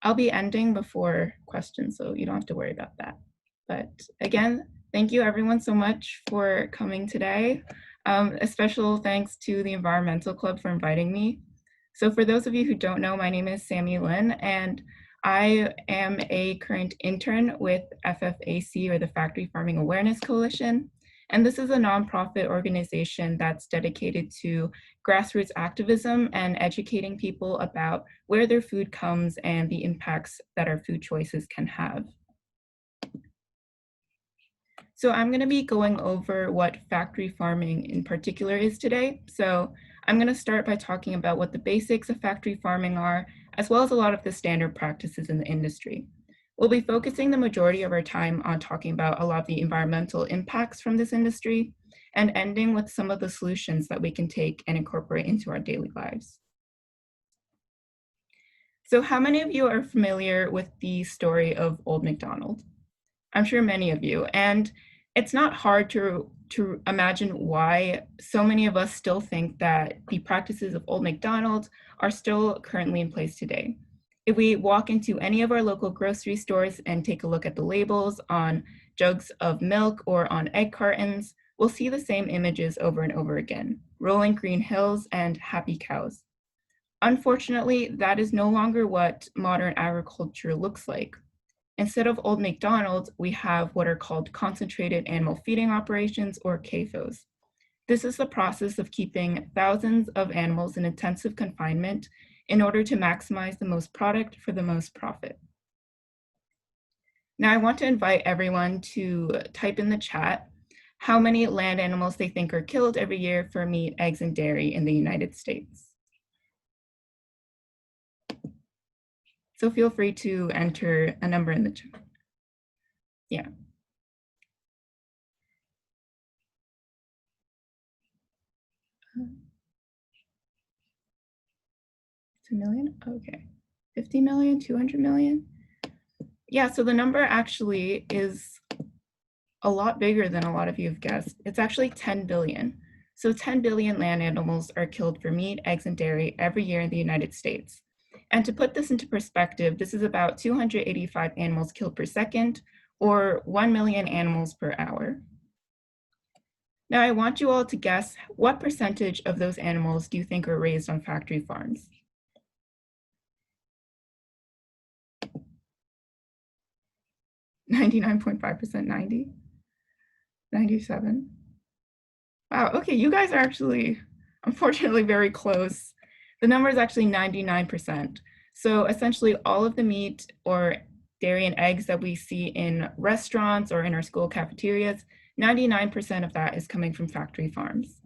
I'll be ending before questions, so you don't have to worry about that. But again, thank you everyone so much for coming today. A special thanks to the Environmental Club for inviting me. So for those of you who don't know, my name is Sammi Lin, and I am a current intern with FFAC, or the Factory Farming Awareness Coalition. And this is a nonprofit organization that's dedicated to grassroots activism and educating people about where their food comes and the impacts that our food choices can have. So I'm going to be going over what factory farming in particular is today. So I'm going to start by talking about what the basics of factory farming are, as well as a lot of the standard practices in the industry. We'll be focusing the majority of our time on talking about a lot of the environmental impacts from this industry, and ending with some of the solutions that we can take and incorporate into our daily lives. So how many of you are familiar with the story of Old MacDonald? I'm sure many of you, and it's not hard to imagine why so many of us still think that the practices of Old MacDonald are still currently in place today. If we walk into any of our local grocery stores and take a look at the labels on jugs of milk or on egg cartons, we'll see the same images over and over again: rolling green hills and happy cows. Unfortunately, that is no longer what modern agriculture looks like. Instead of Old MacDonald, we have what are called concentrated animal feeding operations, or CAFOs. This is the process of keeping thousands of animals in intensive confinement in order to maximize the most product for the most profit. Now I want to invite everyone to type in the chat how many land animals they think are killed every year for meat, eggs, and dairy in the United States. So feel free to enter a number in the chat. Yeah. $2 million? Okay. 50 million, 200 million? Yeah, so the number actually is a lot bigger than a lot of you have guessed. It's actually 10 billion. So 10 billion land animals are killed for meat, eggs, and dairy every year in the United States. And to put this into perspective, this is about 285 animals killed per second, or 1 million animals per hour. Now I want you all to guess what percentage of those animals do you think are raised on factory farms? 99.5%, 90, 97. Wow, okay, you guys are actually, unfortunately, very close. The number is actually 99%. So essentially all of the meat or dairy and eggs that we see in restaurants or in our school cafeterias, 99% of that is coming from factory farms.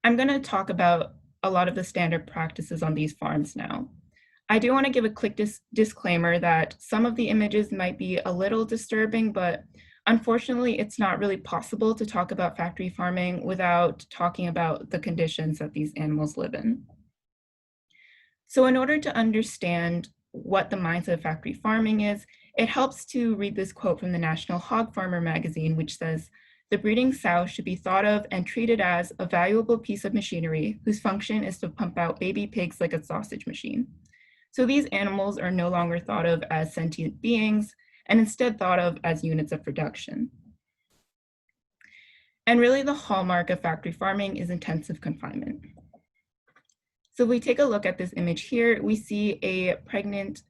I'm going to talk about a lot of the standard practices on these farms now. I do want to give a quick disclaimer that some of the images might be a little disturbing, but unfortunately, it's not really possible to talk about factory farming without talking about the conditions that these animals live in. So in order to understand what the mindset of factory farming is, it helps to read this quote from the National Hog Farmer magazine, which says, "The breeding sow should be thought of and treated as a valuable piece of machinery whose function is to pump out baby pigs like a sausage machine." So these animals are no longer thought of as sentient beings, and instead thought of as units of production. And really the hallmark of factory farming is intensive confinement. So if we take a look at this image here, we see a pregnant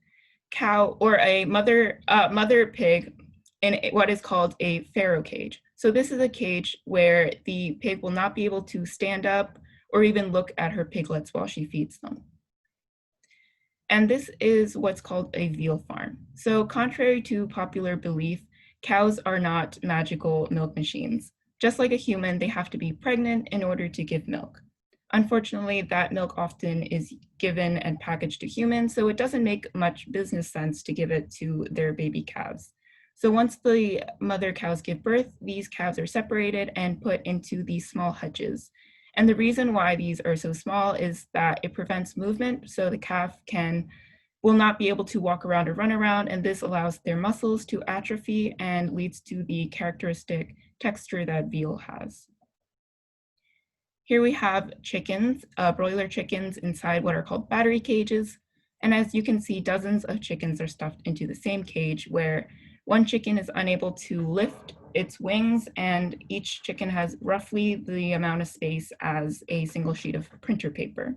cow or a mother pig in what is called a Pharaoh cage. So this is a cage where the pig will not be able to stand up or even look at her piglets while she feeds them. And this is what's called a veal farm. So contrary to popular belief, cows are not magical milk machines. Just like a human, they have to be pregnant in order to give milk. Unfortunately, that milk often is given and packaged to humans, so it doesn't make much business sense to give it to their baby calves. So once the mother cows give birth, these calves are separated and put into these small hutches. And the reason why these are so small is that it prevents movement, so the calf will not be able to walk around or run around, and this allows their muscles to atrophy and leads to the characteristic texture that veal has. Here we have chickens, broiler chickens inside what are called battery cages. And as you can see, dozens of chickens are stuffed into the same cage where one chicken is unable to lift its wings, and each chicken has roughly the amount of space as a single sheet of printer paper.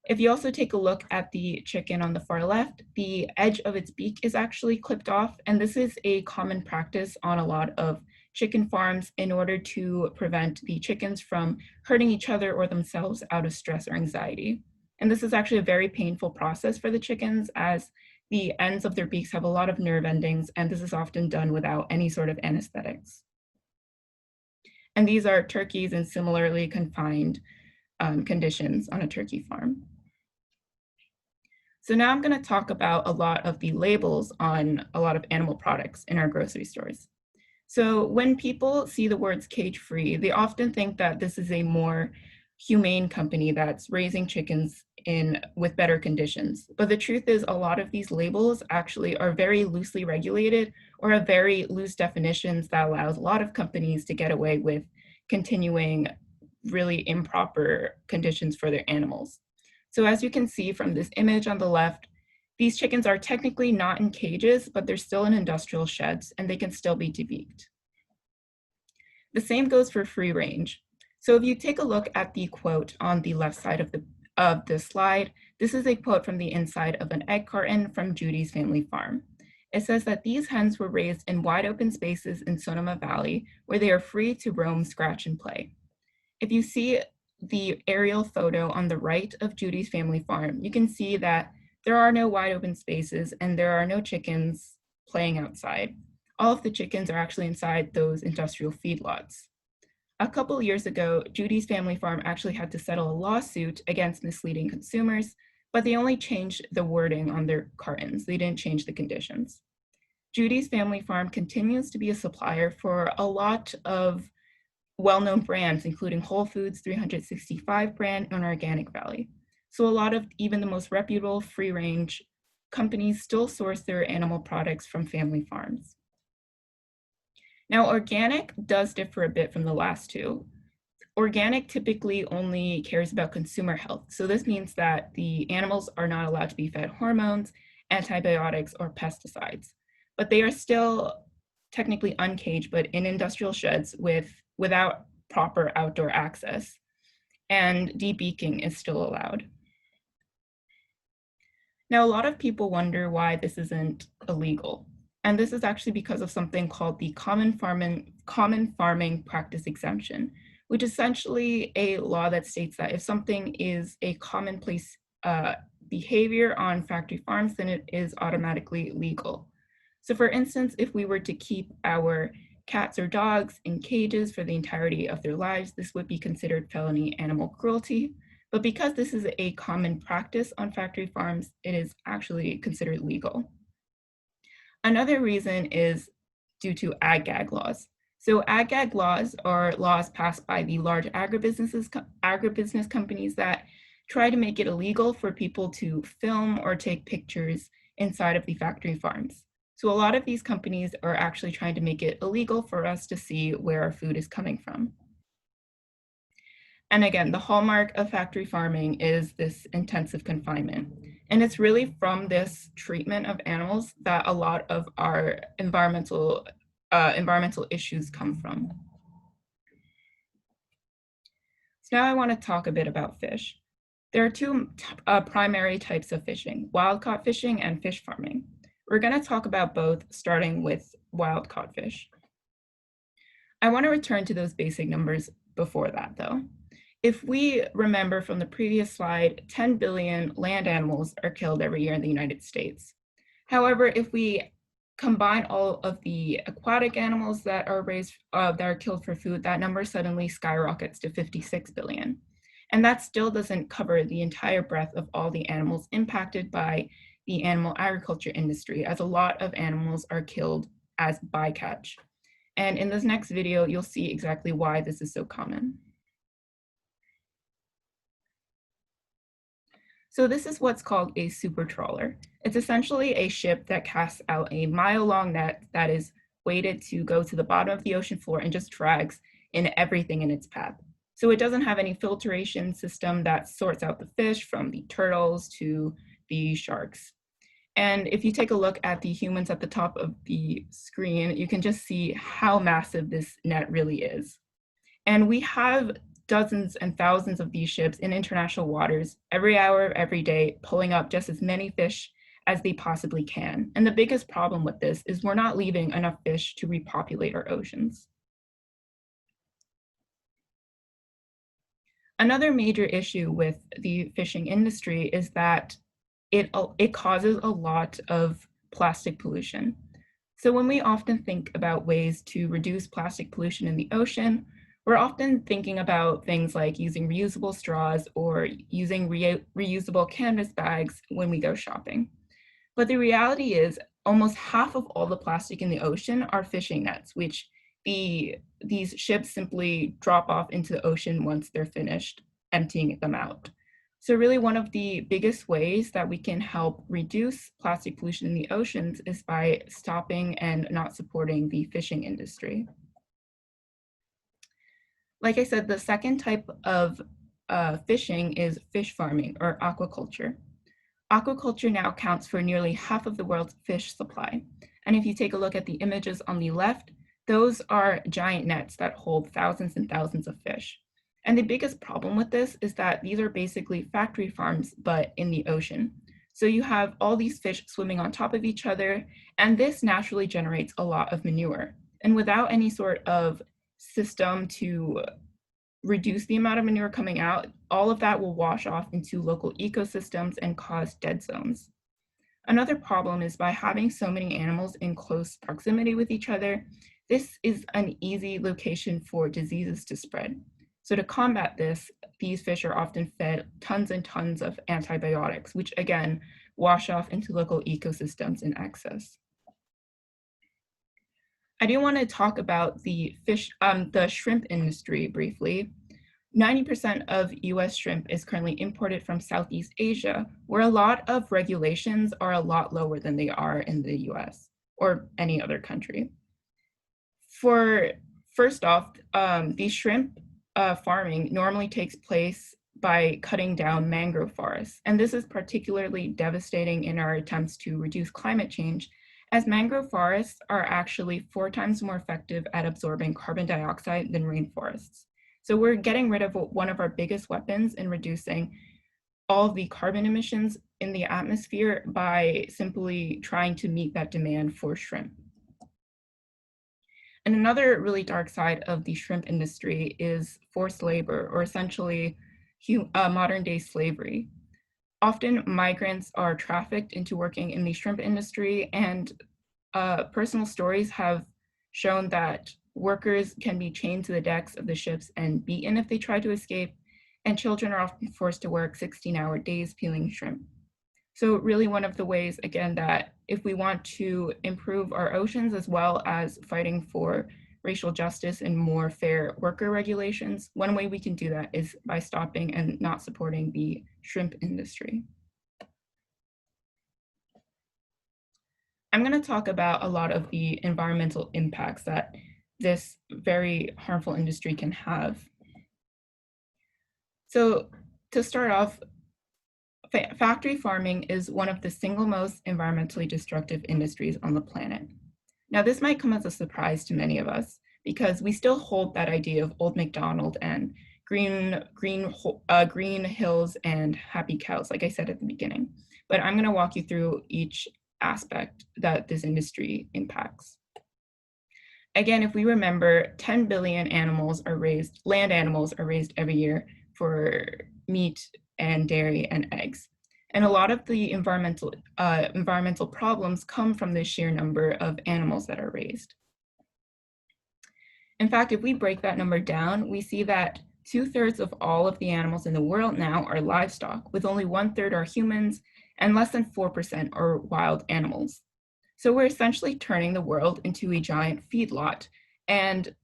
If you also take a look at the chicken on the far left, the edge of its beak is actually clipped off, and this is a common practice on a lot of chicken farms in order to prevent the chickens from hurting each other or themselves out of stress or anxiety. And this is actually a very painful process for the chickens, as the ends of their beaks have a lot of nerve endings, and this is often done without any sort of anesthetics. And these are turkeys in similarly confined conditions on a turkey farm. So now I'm going to talk about a lot of the labels on a lot of animal products in our grocery stores. So when people see the words cage-free, they often think that this is a more humane company that's raising chickens with better conditions. But the truth is, a lot of these labels actually are very loosely regulated or have very loose definitions that allows a lot of companies to get away with continuing really improper conditions for their animals. So as you can see from this image on the left, these chickens are technically not in cages, but they're still in industrial sheds and they can still be debeaked. The same goes for free range. So if you take a look at the quote on the left side of the slide, this is a quote from the inside of an egg carton from Judy's family farm. It says that these hens were raised in wide open spaces in Sonoma Valley where they are free to roam, scratch, and play. If you see the aerial photo on the right of Judy's family farm, you can see that there are no wide open spaces and there are no chickens playing outside. All of the chickens are actually inside those industrial feedlots. A couple years ago, Judy's family farm actually had to settle a lawsuit against misleading consumers, but they only changed the wording on their cartons. They didn't change the conditions. Judy's family farm continues to be a supplier for a lot of well-known brands, including Whole Foods, 365 brand, and Organic Valley. So a lot of even the most reputable free-range companies still source their animal products from family farms. Now, organic does differ a bit from the last two. Organic typically only cares about consumer health. So this means that the animals are not allowed to be fed hormones, antibiotics, or pesticides, but they are still technically uncaged, but in industrial sheds without proper outdoor access, and debeaking is still allowed. Now, a lot of people wonder why this isn't illegal. And this is actually because of something called the Common Farming Practice Exemption, which is essentially a law that states that if something is a commonplace behavior on factory farms, then it is automatically legal. So for instance, if we were to keep our cats or dogs in cages for the entirety of their lives, this would be considered felony animal cruelty. But because this is a common practice on factory farms, it is actually considered legal. Another reason is due to ag-gag laws. So ag-gag laws are laws passed by the large agribusiness companies that try to make it illegal for people to film or take pictures inside of the factory farms. So a lot of these companies are actually trying to make it illegal for us to see where our food is coming from. And again, the hallmark of factory farming is this intensive confinement. And it's really from this treatment of animals that a lot of our environmental issues come from. So now I want to talk a bit about fish. There are two primary types of fishing, wild-caught fishing and fish farming. We're going to talk about both, starting with wild-caught fish. I want to return to those basic numbers before that, though. If we remember from the previous slide, 10 billion land animals are killed every year in the United States. However, if we combine all of the aquatic animals that are killed for food, that number suddenly skyrockets to 56 billion. And that still doesn't cover the entire breadth of all the animals impacted by the animal agriculture industry, as a lot of animals are killed as bycatch. And in this next video, you'll see exactly why this is so common. So this is what's called a super trawler. It's essentially a ship that casts out a mile-long net that is weighted to go to the bottom of the ocean floor and just drags in everything in its path. So it doesn't have any filtration system that sorts out the fish from the turtles to the sharks. And if you take a look at the humans at the top of the screen, you can just see how massive this net really is. And we have dozens and thousands of these ships in international waters every hour, every day, pulling up just as many fish as they possibly can. And the biggest problem with this is we're not leaving enough fish to repopulate our oceans. Another major issue with the fishing industry is that it causes a lot of plastic pollution. So when we often think about ways to reduce plastic pollution in the ocean, we're often thinking about things like using reusable straws or using reusable canvas bags when we go shopping. But the reality is almost half of all the plastic in the ocean are fishing nets, which these ships simply drop off into the ocean once they're finished emptying them out. So really one of the biggest ways that we can help reduce plastic pollution in the oceans is by stopping and not supporting the fishing industry. Like I said, the second type of fishing is fish farming or aquaculture. Aquaculture now accounts for nearly half of the world's fish supply. And if you take a look at the images on the left, those are giant nets that hold thousands and thousands of fish. And the biggest problem with this is that these are basically factory farms, but in the ocean. So you have all these fish swimming on top of each other, and this naturally generates a lot of manure. And without any sort of system to reduce the amount of manure coming out, all of that will wash off into local ecosystems and cause dead zones. Another problem is by having so many animals in close proximity with each other, this is an easy location for diseases to spread. So to combat this, these fish are often fed tons and tons of antibiotics, which again, wash off into local ecosystems in excess. I do want to talk about the shrimp industry briefly. 90% of US shrimp is currently imported from Southeast Asia, where a lot of regulations are a lot lower than they are in the US or any other country. First off, the shrimp farming normally takes place by cutting down mangrove forests. And this is particularly devastating in our attempts to reduce climate change, as mangrove forests are actually 4 times more effective at absorbing carbon dioxide than rainforests. So we're getting rid of one of our biggest weapons in reducing all the carbon emissions in the atmosphere by simply trying to meet that demand for shrimp. And another really dark side of the shrimp industry is forced labor, or essentially modern day slavery. Often migrants are trafficked into working in the shrimp industry, and personal stories have shown that workers can be chained to the decks of the ships and beaten if they try to escape, and children are often forced to work 16-hour days peeling shrimp. So really one of the ways, again, that if we want to improve our oceans as well as fighting for racial justice and more fair worker regulations, one way we can do that is by stopping and not supporting the shrimp industry. I'm going to talk about a lot of the environmental impacts that this very harmful industry can have. So to start off, factory farming is one of the single most environmentally destructive industries on the planet. Now, this might come as a surprise to many of us because we still hold that idea of old MacDonald and green hills and happy cows, like I said at the beginning. But I'm going to walk you through each aspect that this industry impacts. Again, if we remember, 10 billion land animals are raised every year for meat and dairy and eggs. And a lot of the environmental problems come from the sheer number of animals that are raised. In fact, if we break that number down, we see that 2/3 of all of the animals in the world now are livestock, with only 1/3 are humans and less than 4% are wild animals. So we're essentially turning the world into a giant feedlot. And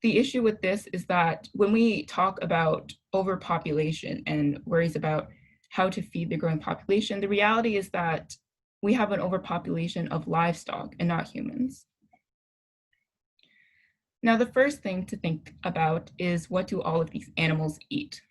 the issue with this is that when we talk about overpopulation and worries about how to feed the growing population, the reality is that we have an overpopulation of livestock and not humans. Now, the first thing to think about is, what do all of these animals eat?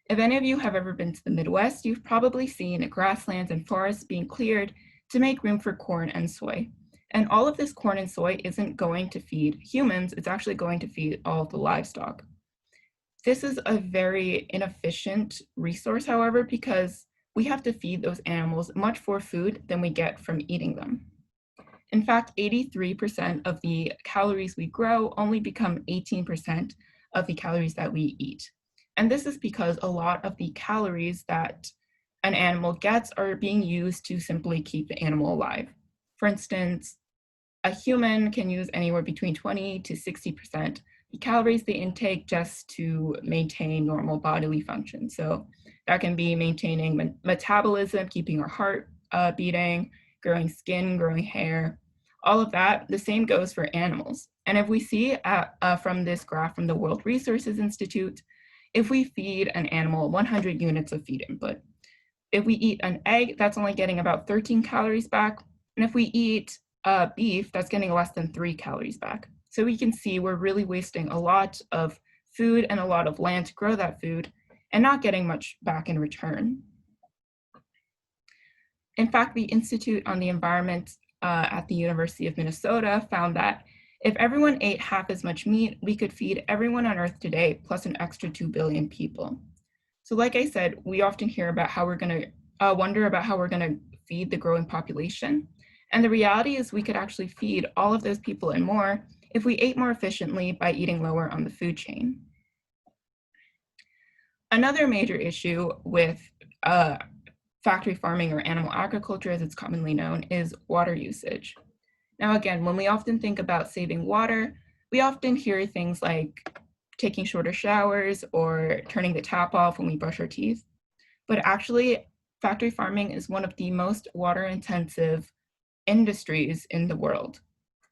If any of you have ever been to the Midwest, you've probably seen grasslands and forests being cleared to make room for corn and soy. And all of this corn and soy isn't going to feed humans, it's actually going to feed all of the livestock. This is a very inefficient resource, however, because we have to feed those animals much more food than we get from eating them. In fact, 83% of the calories we grow only become 18% of the calories that we eat. And this is because a lot of the calories that an animal gets are being used to simply keep the animal alive. For instance, a human can use anywhere between 20 to 60% the calories they intake just to maintain normal bodily function. So that can be maintaining metabolism, keeping our heart beating, growing skin, growing hair, all of that. The same goes for animals. And if we see from this graph from the World Resources Institute, if we feed an animal 100 units of feed input, if we eat an egg, that's only getting about 13 calories back. And if we eat beef, that's getting less than 3 calories back. So we can see we're really wasting a lot of food and a lot of land to grow that food and not getting much back in return. In fact, the Institute on the Environment at the University of Minnesota found that if everyone ate half as much meat, we could feed everyone on Earth today, plus an extra 2 billion people. So like I said, we often hear about how we're gonna wonder about how we're gonna feed the growing population. And the reality is we could actually feed all of those people and more if we ate more efficiently by eating lower on the food chain. Another major issue with factory farming or animal agriculture, as it's commonly known, is water usage. Now, again, when we often think about saving water, we often hear things like taking shorter showers or turning the tap off when we brush our teeth. But actually, factory farming is one of the most water-intensive industries in the world.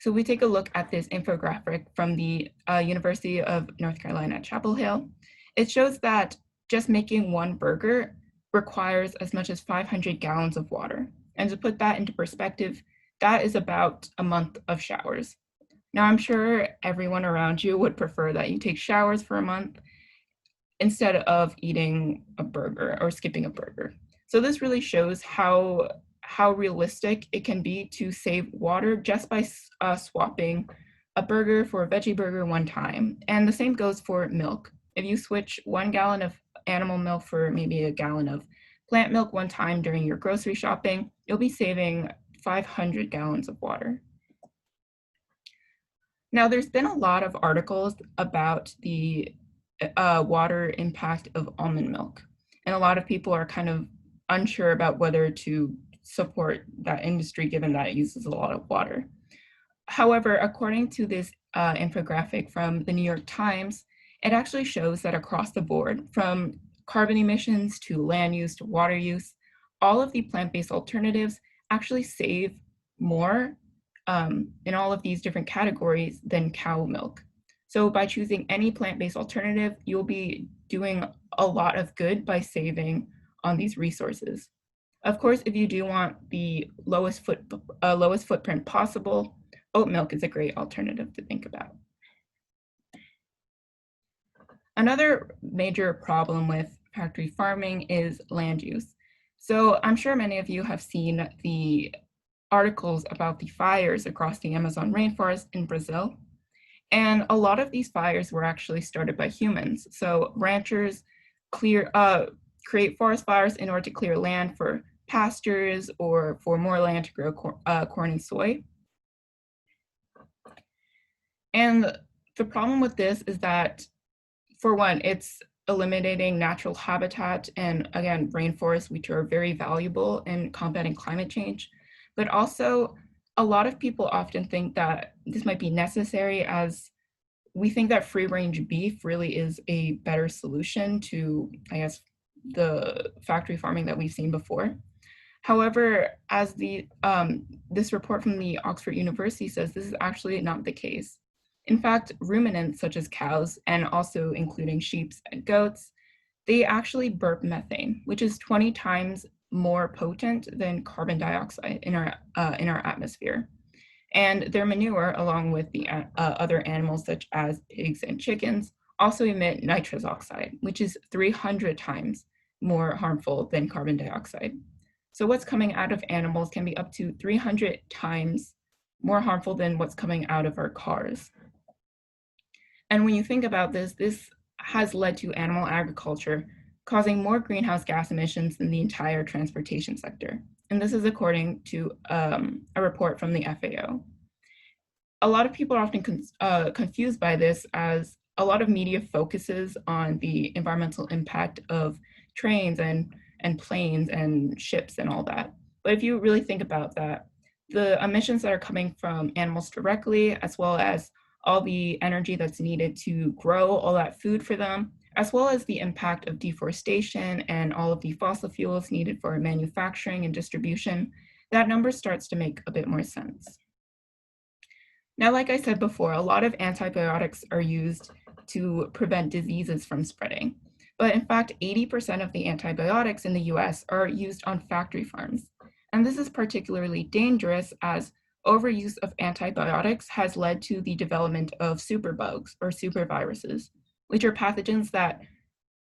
So we take a look at this infographic from the University of North Carolina at Chapel Hill. It shows that just making one burger requires as much as 500 gallons of water. And to put that into perspective, that is about a month of showers. Now, I'm sure everyone around you would prefer that you take showers for a month instead of eating a burger or skipping a burger. So this really shows how realistic it can be to save water just by swapping a burger for a veggie burger one time. And the same goes for milk. If you switch 1 gallon of animal milk for maybe a gallon of plant milk one time during your grocery shopping, you'll be saving 500 gallons of water. Now, there's been a lot of articles about the water impact of almond milk. And a lot of people are kind of unsure about whether to support that industry given that it uses a lot of water. However, according to this infographic from the New York Times, it actually shows that across the board, from carbon emissions to land use to water use, all of the plant-based alternatives actually save more in all of these different categories than cow milk. So by choosing any plant-based alternative, you'll be doing a lot of good by saving on these resources. Of course, if you do want the lowest footprint possible, oat milk is a great alternative to think about. Another major problem with factory farming is land use. So I'm sure many of you have seen the articles about the fires across the Amazon rainforest in Brazil. And a lot of these fires were actually started by humans. So ranchers create forest fires in order to clear land for pastures or for more land to grow corn and soy. And the problem with this is that, for one, it's eliminating natural habitat and, again, rainforests, which are very valuable in combating climate change. But also, a lot of people often think that this might be necessary, as we think that free-range beef really is a better solution to, I guess, the factory farming that we've seen before. However, as this report from the Oxford University says, this is actually not the case. In fact, ruminants such as cows, and also including sheep and goats, they actually burp methane, which is 20 times more potent than carbon dioxide in our atmosphere. And their manure, along with the other animals such as pigs and chickens, also emit nitrous oxide, which is 300 times more harmful than carbon dioxide. So what's coming out of animals can be up to 300 times more harmful than what's coming out of our cars. And when you think about this, this has led to animal agriculture causing more greenhouse gas emissions than the entire transportation sector. And this is according to a report from the FAO. A lot of people are often confused by this, as a lot of media focuses on the environmental impact of trains and planes and ships and all that. But if you really think about that, the emissions that are coming from animals directly, as well as all the energy that's needed to grow all that food for them, as well as the impact of deforestation and all of the fossil fuels needed for manufacturing and distribution, that number starts to make a bit more sense. Now, like I said before, a lot of antibiotics are used to prevent diseases from spreading. But in fact, 80% of the antibiotics in the US are used on factory farms. And this is particularly dangerous, as overuse of antibiotics has led to the development of superbugs or superviruses, which are pathogens that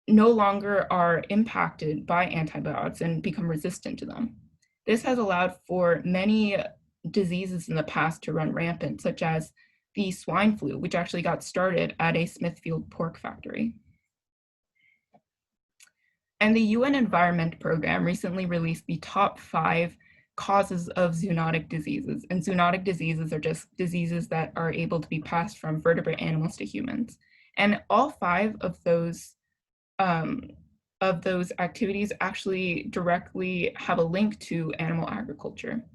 no longer are impacted by antibiotics and become resistant to them. This has allowed for many diseases in the past to run rampant, such as the swine flu, which actually got started at a Smithfield pork factory. And the UN Environment Program recently released the top 5 causes of zoonotic diseases. And zoonotic diseases are just diseases that are able to be passed from vertebrate animals to humans. And all 5 of those activities actually directly have a link to animal agriculture.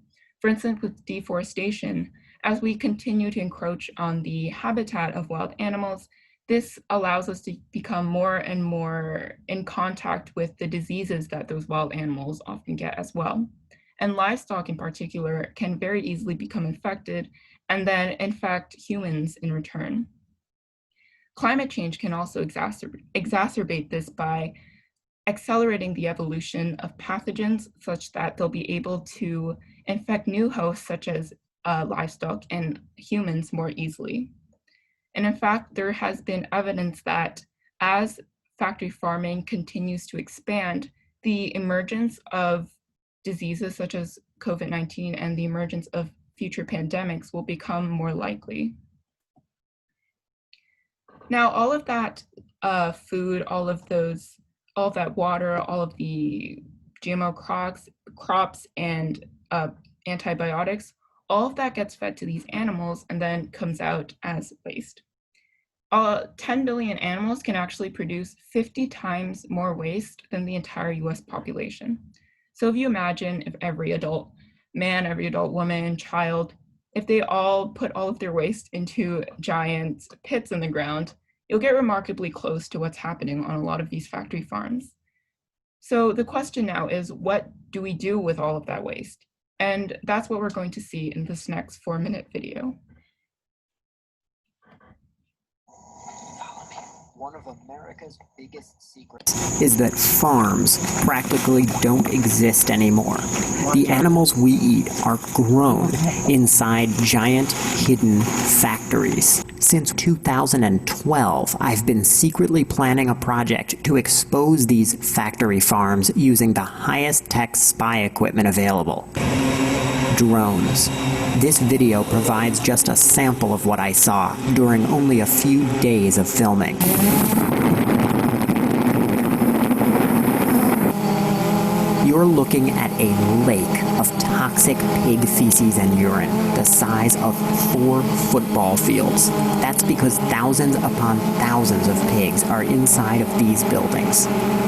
For instance, with deforestation, as we continue to encroach on the habitat of wild animals, this allows us to become more and more in contact with the diseases that those wild animals often get as well. And livestock in particular can very easily become infected and then infect humans in return. Climate change can also exacerbate this by accelerating the evolution of pathogens such that they'll be able to infect new hosts such as livestock and humans more easily. And in fact, there has been evidence that as factory farming continues to expand, the emergence of diseases such as COVID-19 and the emergence of future pandemics will become more likely. Now, all of that food, all of that water, all of the GMO crops and antibiotics, all of that gets fed to these animals and then comes out as waste. 10 billion animals can actually produce 50 times more waste than the entire US population. So if you imagine if every adult man, every adult woman, child, if they all put all of their waste into giant pits in the ground, you'll get remarkably close to what's happening on a lot of these factory farms. So the question now is, what do we do with all of that waste? And that's what we're going to see in this next 4-minute video. One of America's biggest secrets is that farms practically don't exist anymore. The animals we eat are grown inside giant hidden factories. Since 2012, I've been secretly planning a project to expose these factory farms using the highest tech spy equipment available. Drones. This video provides just a sample of what I saw during only a few days of filming. You're looking at a lake of toxic pig feces and urine, the size of 4 football fields. That's because thousands upon thousands of pigs are inside of these buildings.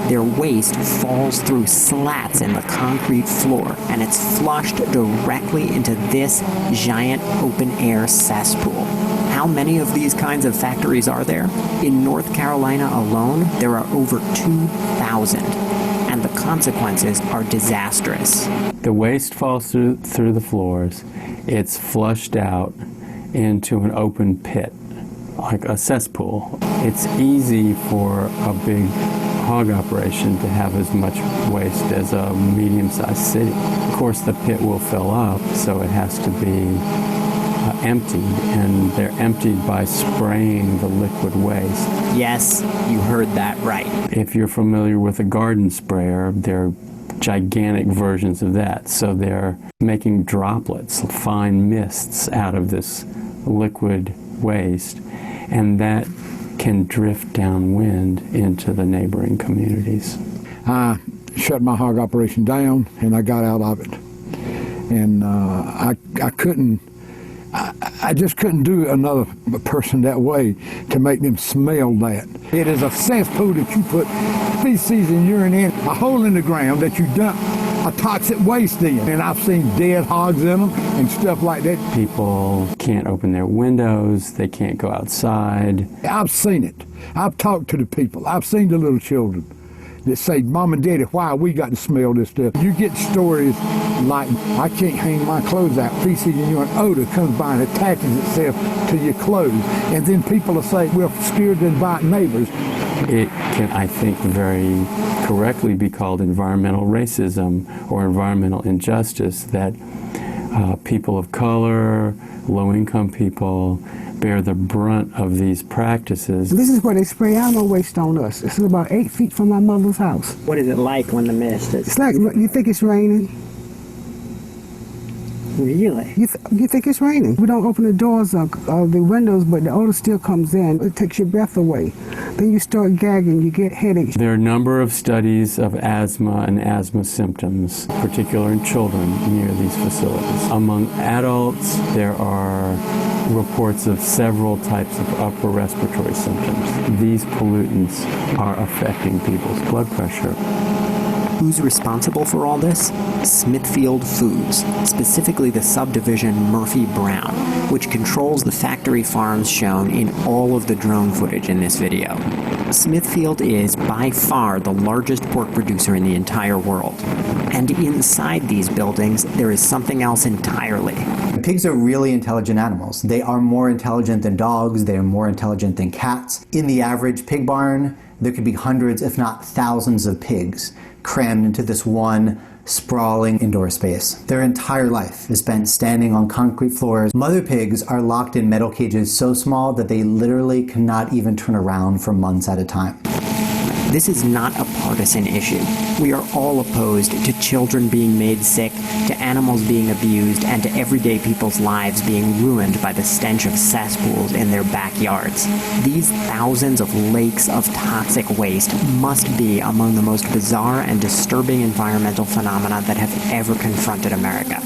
Their waste falls through slats in the concrete floor, and it's flushed directly into this giant open-air cesspool. How many of these kinds of factories are there? In North Carolina alone, there are over 2,000. And the consequences are disastrous. The waste falls through the floors. It's flushed out into an open pit, like a cesspool. It's easy for a big hog operation to have as much waste as a medium-sized city. Of course, the pit will fill up, so it has to be emptied, and they're emptied by spraying the liquid waste. Yes, you heard that right. If you're familiar with a garden sprayer, they're gigantic versions of that. So they're making droplets, fine mists out of this liquid waste, and that can drift downwind into the neighboring communities. I shut my hog operation down and I got out of it. And I just couldn't do another person that way to make them smell that. It is a cesspool that you put feces and urine in, a hole in the ground that you dump a toxic waste in. And I've seen dead hogs in them and stuff like that. People can't open their windows, they can't go outside. I've seen it. I've talked to the people. I've seen the little children that say, Mom and Daddy, why we got to smell this stuff? You get stories like, I can't hang my clothes out. Feces and urine odor comes by and attaches itself to your clothes. And then people will say, we're scared to invite neighbors. It can, I think, very correctly be called environmental racism or environmental injustice, that people of color, low-income people, bear the brunt of these practices. This is where they spray animal waste on us. It's about 8 feet from my mother's house. What is it like when the mist is? It's like, you think it's raining? Really? You think it's raining. We don't open the doors of the windows, but the odor still comes in. It takes your breath away. Then you start gagging, you get headaches. There are a number of studies of asthma and asthma symptoms, particularly in children near these facilities. Among adults, there are reports of several types of upper respiratory symptoms. These pollutants are affecting people's blood pressure. Who's responsible for all this? Smithfield Foods, specifically the subdivision Murphy Brown, which controls the factory farms shown in all of the drone footage in this video. Smithfield is by far the largest pork producer in the entire world. And inside these buildings, there is something else entirely. Pigs are really intelligent animals. They are more intelligent than dogs. They are more intelligent than cats. In the average pig barn, there could be hundreds, if not thousands of pigs crammed into this one sprawling indoor space. Their entire life is spent standing on concrete floors. Mother pigs are locked in metal cages so small that they literally cannot even turn around for months at a time. This is not a partisan issue. We are all opposed to children being made sick, to animals being abused, and to everyday people's lives being ruined by the stench of cesspools in their backyards. These thousands of lakes of toxic waste must be among the most bizarre and disturbing environmental phenomena that have ever confronted America.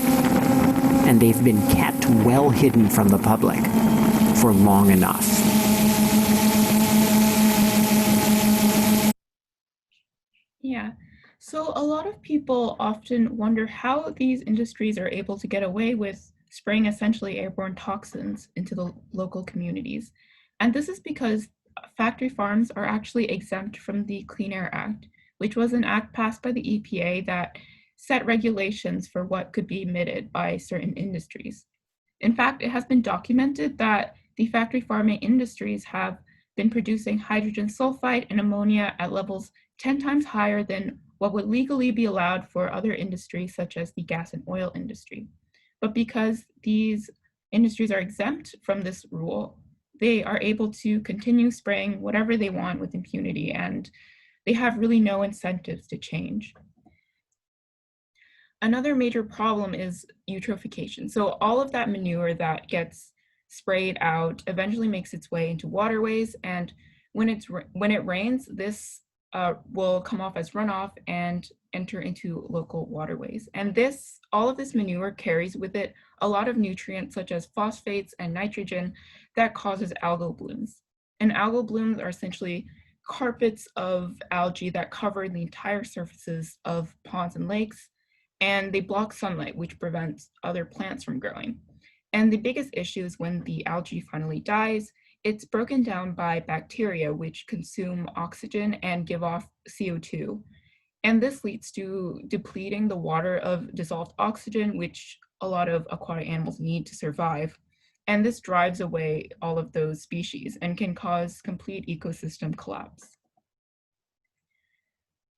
And they've been kept well hidden from the public for long enough. Yeah, so a lot of people often wonder how these industries are able to get away with spraying essentially airborne toxins into the local communities. And this is because factory farms are actually exempt from the Clean Air Act, which was an act passed by the EPA that set regulations for what could be emitted by certain industries. In fact, it has been documented that the factory farming industries have been producing hydrogen sulfide and ammonia at levels 10 times higher than what would legally be allowed for other industries such as the gas and oil industry. But because these industries are exempt from this rule, they are able to continue spraying whatever they want with impunity, and they have really no incentives to change. Another major problem is eutrophication. So all of that manure that gets sprayed out eventually makes its way into waterways, and when it rains, this will come off as runoff and enter into local waterways. And all of this manure carries with it a lot of nutrients such as phosphates and nitrogen that causes algal blooms. And algal blooms are essentially carpets of algae that cover the entire surfaces of ponds and lakes, and they block sunlight, which prevents other plants from growing. And the biggest issue is when the algae finally dies, it's broken down by bacteria, which consume oxygen and give off CO2. And this leads to depleting the water of dissolved oxygen, which a lot of aquatic animals need to survive. And this drives away all of those species and can cause complete ecosystem collapse.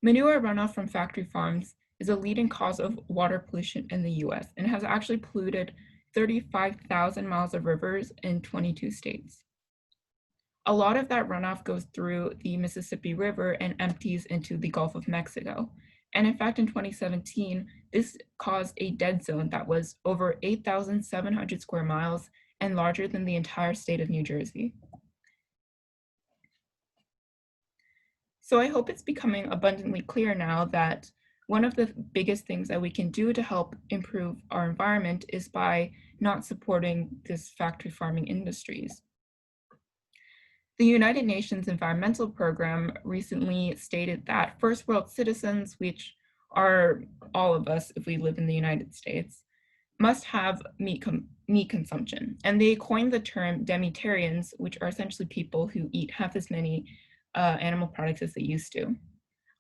Manure runoff from factory farms is a leading cause of water pollution in the US and has actually polluted 35,000 miles of rivers in 22 states. A lot of that runoff goes through the Mississippi River and empties into the Gulf of Mexico. And in fact, in 2017, this caused a dead zone that was over 8,700 square miles and larger than the entire state of New Jersey. So I hope it's becoming abundantly clear now that one of the biggest things that we can do to help improve our environment is by not supporting this factory farming industries. The United Nations Environmental Program recently stated that first world citizens, which are all of us if we live in the United States, must have meat consumption. And they coined the term demitarians, which are essentially people who eat half as many animal products as they used to.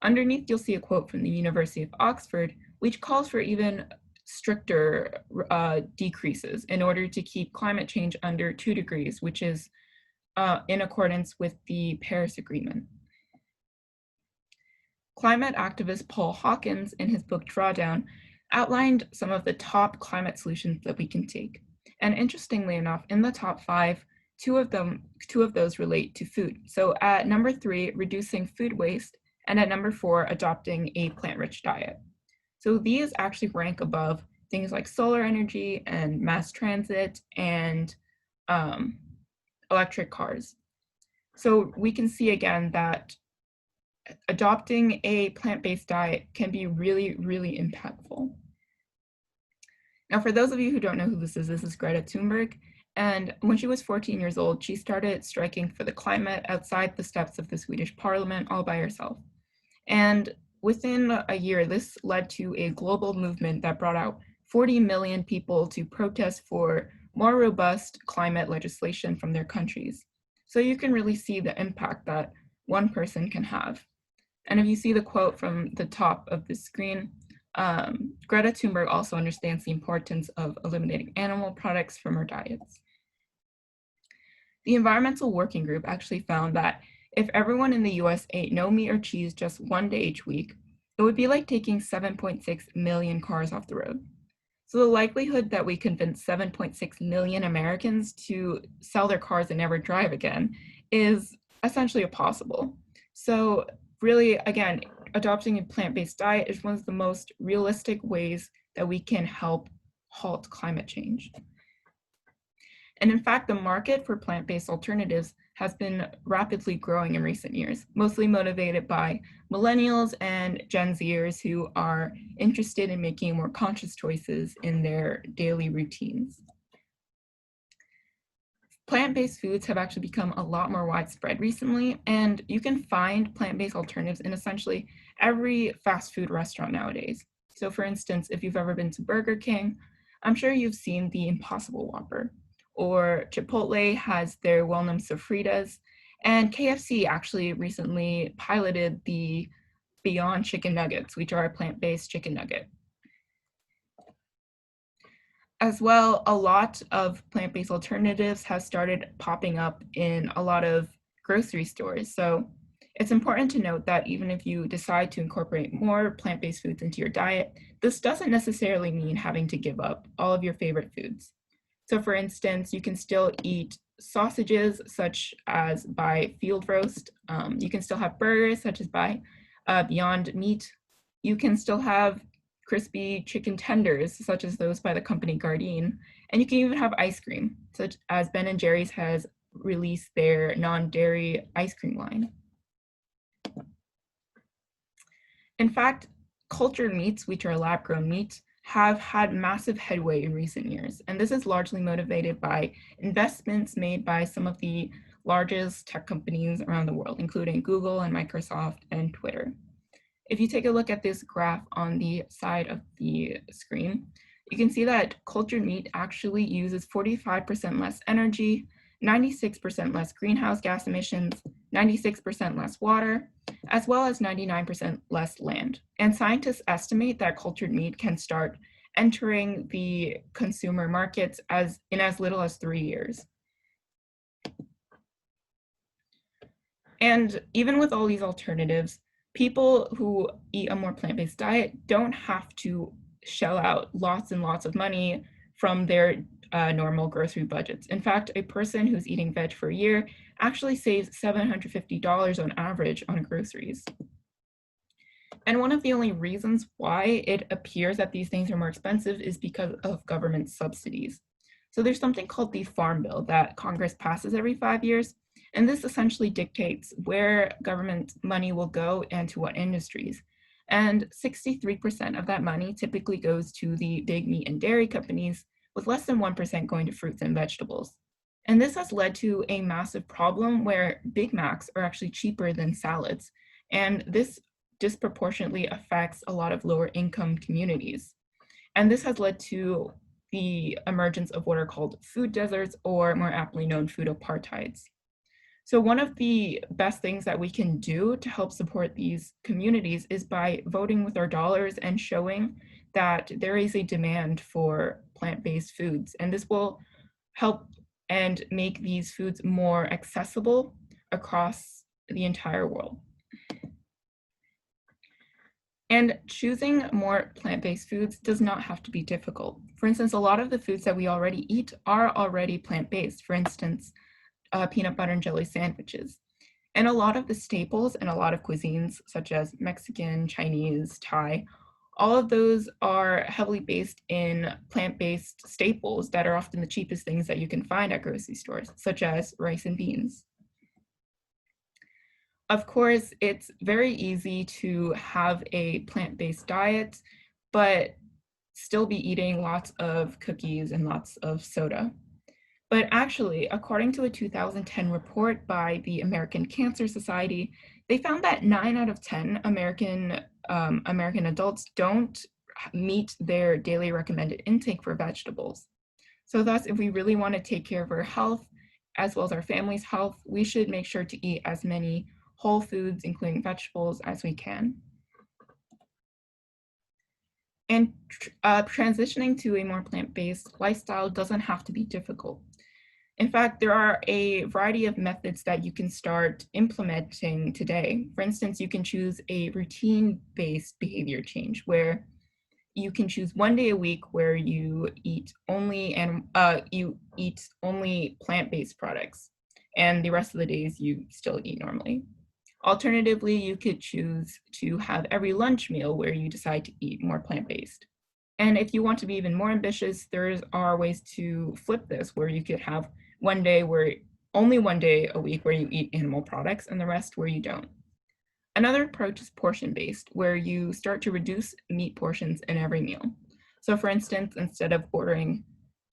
Underneath, you'll see a quote from the University of Oxford, which calls for even stricter decreases in order to keep climate change under 2 degrees, which is in accordance with the Paris Agreement. Climate activist Paul Hawkins, in his book Drawdown, outlined some of the top climate solutions that we can take. And interestingly enough, in the top 5, two of those relate to food. So at number 3, reducing food waste, and at number 4, adopting a plant-rich diet. So these actually rank above things like solar energy and mass transit and electric cars. So we can see again that adopting a plant-based diet can be really, really impactful. Now, for those of you who don't know who this is Greta Thunberg. And when she was 14 years old, she started striking for the climate outside the steps of the Swedish parliament all by herself. And within a year, this led to a global movement that brought out 40 million people to protest for more robust climate legislation from their countries. So you can really see the impact that one person can have. And if you see the quote from the top of the screen, Greta Thunberg also understands the importance of eliminating animal products from our diets. The Environmental Working Group actually found that if everyone in the US ate no meat or cheese just 1 day each week, it would be like taking 7.6 million cars off the road. So the likelihood that we convince 7.6 million Americans to sell their cars and never drive again is essentially impossible. So really, again, adopting a plant-based diet is one of the most realistic ways that we can help halt climate change. And in fact, the market for plant-based alternatives has been rapidly growing in recent years, mostly motivated by millennials and Gen Zers who are interested in making more conscious choices in their daily routines. Plant-based foods have actually become a lot more widespread recently, and you can find plant-based alternatives in essentially every fast food restaurant nowadays. So for instance, if you've ever been to Burger King, I'm sure you've seen the Impossible Whopper, or Chipotle has their well-known sofritas, and KFC actually recently piloted the Beyond Chicken Nuggets, which are a plant-based chicken nugget. As well, a lot of plant-based alternatives have started popping up in a lot of grocery stores. So it's important to note that even if you decide to incorporate more plant-based foods into your diet, this doesn't necessarily mean having to give up all of your favorite foods. So for instance, you can still eat sausages such as by Field Roast. You can still have burgers such as by Beyond Meat. You can still have crispy chicken tenders such as those by the company Gardein. And you can even have ice cream, such as Ben & Jerry's has released their non-dairy ice cream line. In fact, cultured meats, which are lab-grown meats, have had massive headway in recent years. And this is largely motivated by investments made by some of the largest tech companies around the world, including Google and Microsoft and Twitter. If you take a look at this graph on the side of the screen, you can see that cultured meat actually uses 45% less energy, 96% less greenhouse gas emissions, 96% less water, as well as 99% less land. And scientists estimate that cultured meat can start entering the consumer markets in as little as 3 years. And even with all these alternatives, people who eat a more plant-based diet don't have to shell out lots and lots of money from their normal grocery budgets. In fact, a person who's eating veg for a year actually saves $750 on average on groceries. And one of the only reasons why it appears that these things are more expensive is because of government subsidies. So there's something called the Farm Bill that Congress passes every 5 years, and this essentially dictates where government money will go and to what industries. And 63% of that money typically goes to the big meat and dairy companies, with less than 1% going to fruits and vegetables. And this has led to a massive problem where Big Macs are actually cheaper than salads. And this disproportionately affects a lot of lower income communities. And this has led to the emergence of what are called food deserts, or more aptly known, food apartheids. So one of the best things that we can do to help support these communities is by voting with our dollars and showing that there is a demand for plant-based foods. And this will help and make these foods more accessible across the entire world. And choosing more plant-based foods does not have to be difficult. For instance, a lot of the foods that we already eat are already plant-based. For instance, peanut butter and jelly sandwiches. And a lot of the staples and a lot of cuisines, such as Mexican, Chinese, Thai, all of those are heavily based in plant-based staples that are often the cheapest things that you can find at grocery stores, such as rice and beans. Of course, it's very easy to have a plant-based diet, but still be eating lots of cookies and lots of soda. But actually, according to a 2010 report by the American Cancer Society, they found that 9 out of 10 American adults don't meet their daily recommended intake for vegetables. So thus, if we really want to take care of our health, as well as our family's health, we should make sure to eat as many whole foods, including vegetables, as we can. And transitioning to a more plant-based lifestyle doesn't have to be difficult. In fact, there are a variety of methods that you can start implementing today. For instance, you can choose a routine-based behavior change where you can choose 1 day a week where you eat only plant-based products, and the rest of the days you still eat normally. Alternatively, you could choose to have every lunch meal where you decide to eat more plant-based. And if you want to be even more ambitious, there are ways to flip this, where you could have only 1 day a week where you eat animal products and the rest where you don't. Another approach is portion-based, where you start to reduce meat portions in every meal. So for instance, instead of ordering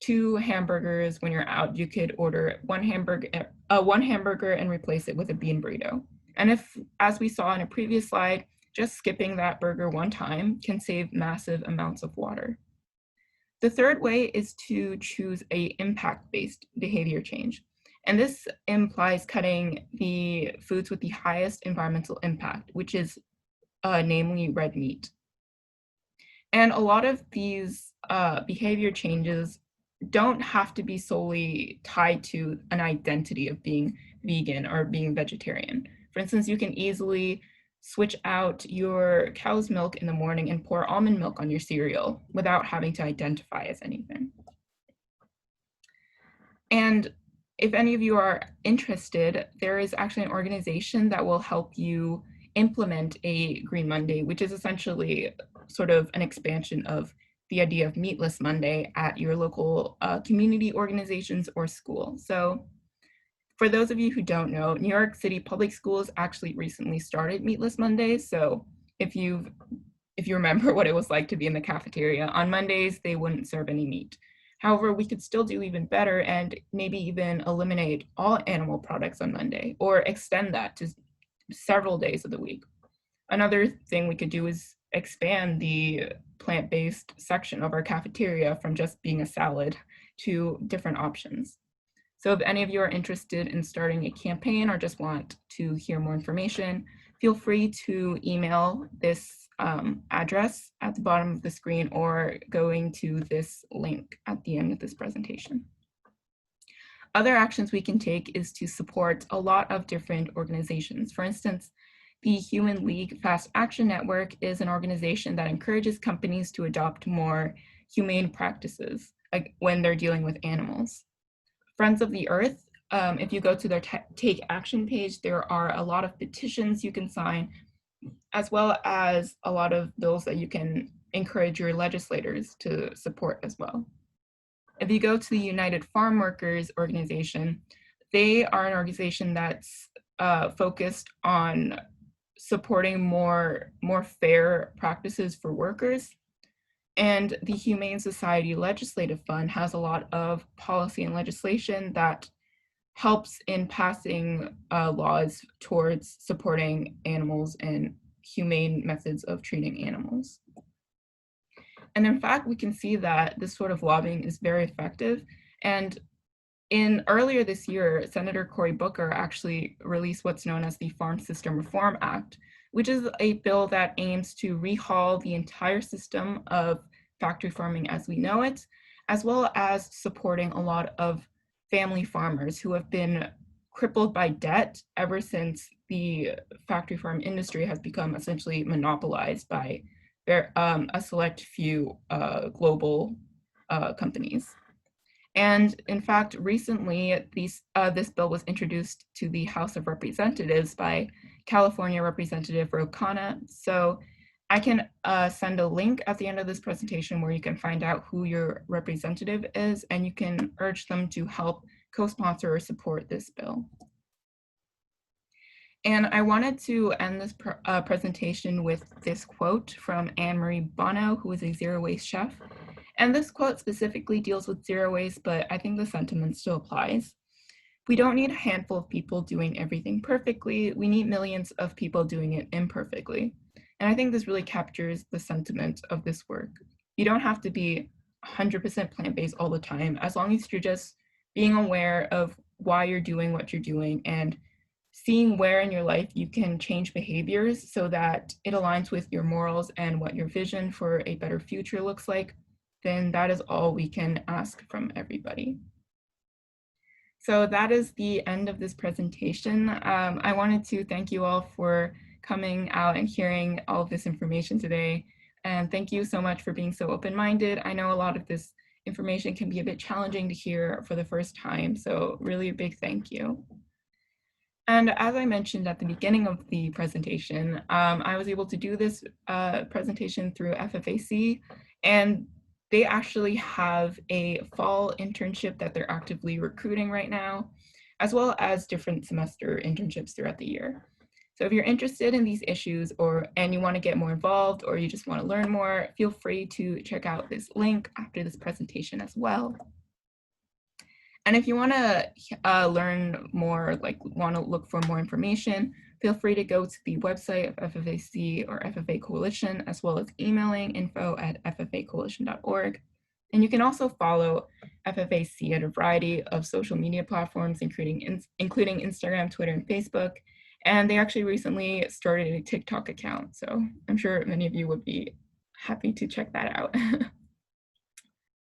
2 hamburgers when you're out, you could order one hamburger and replace it with a bean burrito. And if, as we saw in a previous slide, just skipping that burger one time can save massive amounts of water. The third way is to choose an impact-based behavior change. And this implies cutting the foods with the highest environmental impact, which is namely red meat. And a lot of these behavior changes don't have to be solely tied to an identity of being vegan or being vegetarian. For instance, you can easily switch out your cow's milk in the morning and pour almond milk on your cereal without having to identify as anything. And if any of you are interested, there is actually an organization that will help you implement a Green Monday, which is essentially sort of an expansion of the idea of Meatless Monday at your local community organizations or school. So for those of you who don't know, New York City Public Schools actually recently started Meatless Mondays. So if you remember what it was like to be in the cafeteria, on Mondays, they wouldn't serve any meat. However, we could still do even better and maybe even eliminate all animal products on Monday or extend that to several days of the week. Another thing we could do is expand the plant-based section of our cafeteria from just being a salad to different options. So if any of you are interested in starting a campaign or just want to hear more information, feel free to email this address at the bottom of the screen or going to this link at the end of this presentation. Other actions we can take is to support a lot of different organizations. For instance, the Human League Fast Action Network is an organization that encourages companies to adopt more humane practices when they're dealing with animals. Friends of the Earth, if you go to their Take Action page, there are a lot of petitions you can sign, as well as a lot of bills that you can encourage your legislators to support as well. If you go to the United Farm Workers organization, they are an organization that's focused on supporting more fair practices for workers. And the Humane Society Legislative Fund has a lot of policy and legislation that helps in passing laws towards supporting animals and humane methods of treating animals. And in fact, we can see that this sort of lobbying is very effective. And earlier this year, Senator Cory Booker actually released what's known as the Farm System Reform Act, which is a bill that aims to rehaul the entire system of factory farming as we know it, as well as supporting a lot of family farmers who have been crippled by debt ever since the factory farm industry has become essentially monopolized by a select few global companies. And in fact, recently, this bill was introduced to the House of Representatives by California Representative Ro Khanna. So I can send a link at the end of this presentation where you can find out who your representative is, and you can urge them to help co-sponsor or support this bill. And I wanted to end this presentation with this quote from Anne-Marie Bono, who is a zero waste chef. And this quote specifically deals with zero waste, but I think the sentiment still applies. We don't need a handful of people doing everything perfectly. We need millions of people doing it imperfectly. And I think this really captures the sentiment of this work. You don't have to be 100% plant-based all the time, as long as you're just being aware of why you're doing what you're doing and seeing where in your life you can change behaviors so that it aligns with your morals and what your vision for a better future looks like, then that is all we can ask from everybody. So that is the end of this presentation. I wanted to thank you all for coming out and hearing all of this information today. And thank you so much for being so open-minded. I know a lot of this information can be a bit challenging to hear for the first time, so really a big thank you. And as I mentioned at the beginning of the presentation, I was able to do this presentation through FFAC, and they actually have a fall internship that they're actively recruiting right now, as well as different semester internships throughout the year. So if you're interested in these issues and you want to get more involved or you just want to learn more, feel free to check out this link after this presentation as well. And if you want to learn more, want to look for more information, feel free to go to the website of FFAC or FFA Coalition, as well as emailing info@ffacoalition.org. And you can also follow FFAC at a variety of social media platforms, including Instagram, Twitter, and Facebook. And they actually recently started a TikTok account, so I'm sure many of you would be happy to check that out.